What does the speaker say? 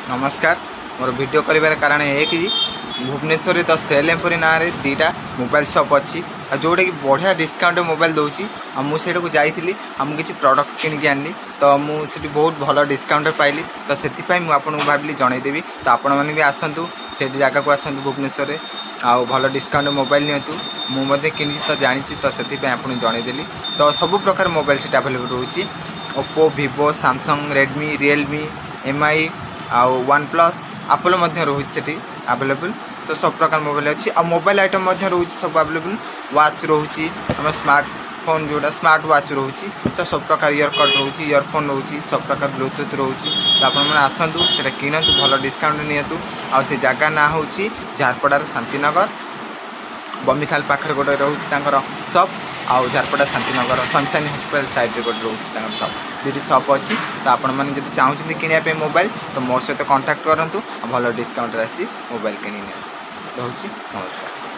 नमस्कार। मोर वीडियो कर कारण है कि भुवनेश्वर द सेल एम्पोरी ना दीटा मोबाइल शॉप अच्छी जोटा कि बढ़िया डिस्काउंट मोबाइल दूसरी मुझे जाइली किसी प्रडक्ट किनिकी आनी तो मुझे बहुत भल डिस्काउंट पाइली तो से आपको भाविली जनईदेवी तो आपण मैंने भी आसतु से जगह को आसतु भुवनेश्वर आउ भल डिस्काउंट मोबाइल नियंतु मुझे किनी तो जानी तो से आपको जनईदेली तो सब प्रकार मोबाइल से अवेलेबल रोचे Oppo Vivo Samsung Redmi Realme MI आउ वन प्लस एप्पल रोचे अवेलेबल तो सब प्रकार मोबाइल अच्छी आ मोबाइल आइटम रोचे सब अवेलेबल वाच रोचे आम स्मार्टफोन जोटा स्मार्ट वाच रोचे तो सब प्रकार इयरकड रोचे इयरफोन रोचे सब प्रकार ब्लूटूथ रोचे तो आपने आसतु से किणतु भल डिस्काउंट नियंतु आ से जगह ना हूँ झारपड़ार शांतिनगर बमिखाल पाखे गोटे रोचे सप आउ Jharpada Shantinagar sunshine hospital side गोटे रोचे सप दुटी सप अच्छी तो आपण मैंने जब चाहते कि मोबाइल तो मो सहित कांटेक्ट करूँ भल डिस्काउंट आसी मोबाइल किणी रोचे। नमस्कार।